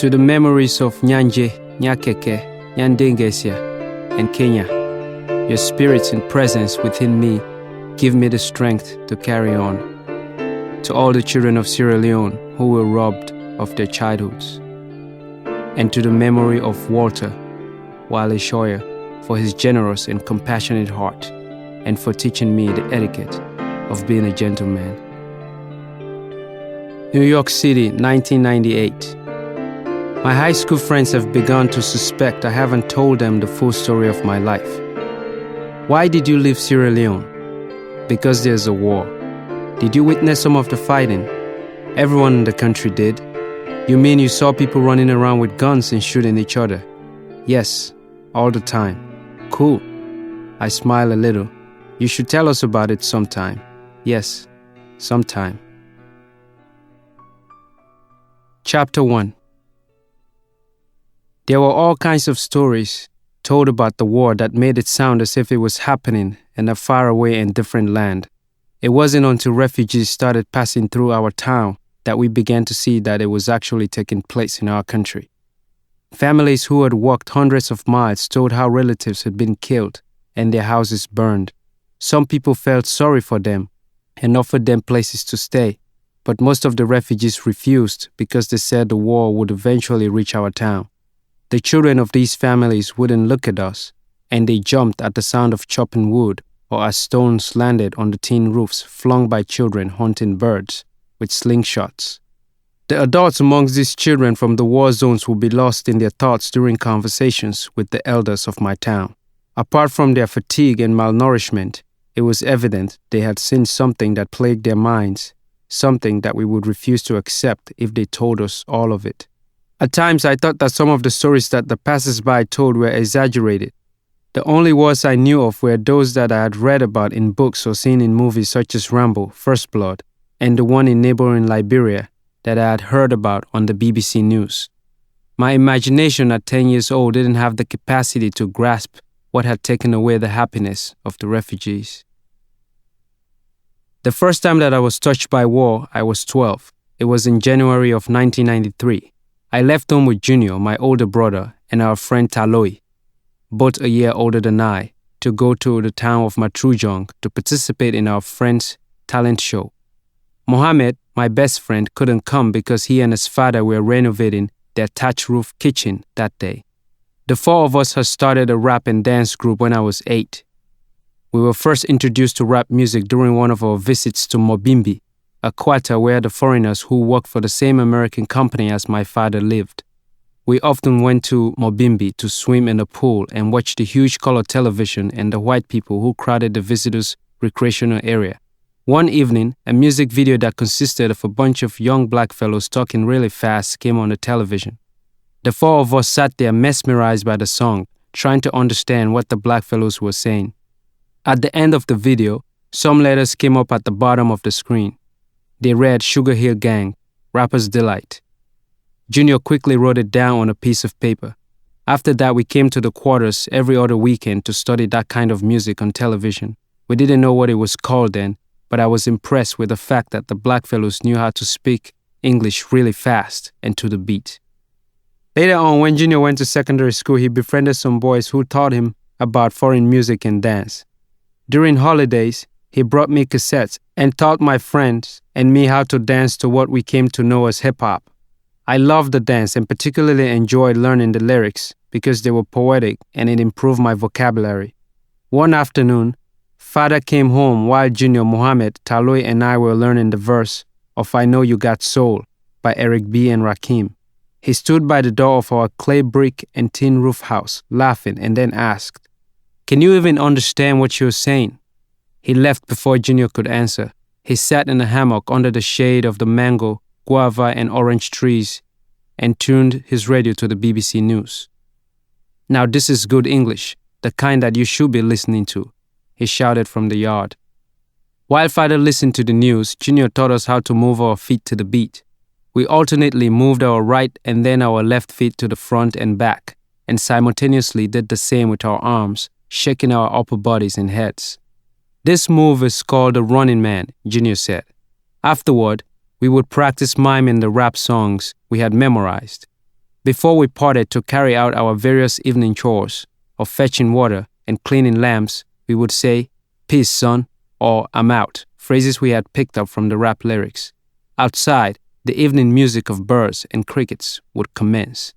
To the memories of Nyanje, Nyakeke, Nyandengesia, and Kenya, your spirits and presence within me give me the strength to carry on. To all the children of Sierra Leone who were robbed of their childhoods. And to the memory of Walter Wale Shoyer for his generous and compassionate heart and for teaching me the etiquette of being a gentleman. New York City, 1998. My high school friends have begun to suspect I haven't told them the full story of my life. Why did you leave Sierra Leone? Because there's a war. Did you witness some of the fighting? Everyone in the country did. You mean you saw people running around with guns and shooting each other? Yes, all the time. Cool. I smile a little. You should tell us about it sometime. Yes, sometime. Chapter 1. There were all kinds of stories told about the war that made it sound as if it was happening in a faraway and different land. It wasn't until refugees started passing through our town that we began to see that it was actually taking place in our country. Families who had walked hundreds of miles told how relatives had been killed and their houses burned. Some people felt sorry for them and offered them places to stay, but most of the refugees refused because they said the war would eventually reach our town. The children of these families wouldn't look at us, and they jumped at the sound of chopping wood or as stones landed on the tin roofs flung by children hunting birds with slingshots. The adults amongst these children from the war zones would be lost in their thoughts during conversations with the elders of my town. Apart from their fatigue and malnourishment, it was evident they had seen something that plagued their minds, something that we would refuse to accept if they told us all of it. At times, I thought that some of the stories that the passers-by told were exaggerated. The only wars I knew of were those that I had read about in books or seen in movies such as Rambo, First Blood, and the one in neighboring Liberia that I had heard about on the BBC News. My imagination at 10 years old didn't have the capacity to grasp what had taken away the happiness of the refugees. The first time that I was touched by war, I was 12. It was in January of 1993. I left home with Junior, my older brother, and our friend Taloi, both a year older than I, to go to the town of Matrujong to participate in our friend's talent show. Mohammed, my best friend, couldn't come because he and his father were renovating their thatch roof kitchen that day. The four of us had started a rap and dance group when I was 8. We were first introduced to rap music during one of our visits to Mobimbi, a quarter where the foreigners who worked for the same American company as my father lived. We often went to Mobimbi to swim in a pool and watch the huge color television and the white people who crowded the visitors' recreational area. One evening, a music video that consisted of a bunch of young black fellows talking really fast came on the television. The four of us sat there mesmerized by the song, trying to understand what the black fellows were saying. At the end of the video, some letters came up at the bottom of the screen. They read Sugar Hill Gang, Rapper's Delight. Junior quickly wrote it down on a piece of paper. After that, we came to the quarters every other weekend to study that kind of music on television. We didn't know what it was called then, but I was impressed with the fact that the black fellows knew how to speak English really fast and to the beat. Later on, when Junior went to secondary school, he befriended some boys who taught him about foreign music and dance. During holidays, he brought me cassettes and taught my friends and me how to dance to what we came to know as hip-hop. I loved the dance and particularly enjoyed learning the lyrics because they were poetic and it improved my vocabulary. One afternoon, Father came home while Junior, Mohammed, Taloi, and I were learning the verse of I Know You Got Soul by Eric B. and Rakim. He stood by the door of our clay brick and tin roof house, laughing, and then asked, "Can you even understand what you're saying?" He left before Junior could answer. He sat in a hammock under the shade of the mango, guava, and orange trees and tuned his radio to the BBC News. "Now this is good English, the kind that you should be listening to," he shouted from the yard. While Father listened to the news, Junior taught us how to move our feet to the beat. We alternately moved our right and then our left feet to the front and back, and simultaneously did the same with our arms, shaking our upper bodies and heads. "This move is called the running man," Junior said. Afterward, we would practice miming the rap songs we had memorized. Before we parted to carry out our various evening chores of fetching water and cleaning lamps, we would say, "Peace, son," or "I'm out," phrases we had picked up from the rap lyrics. Outside, the evening music of birds and crickets would commence.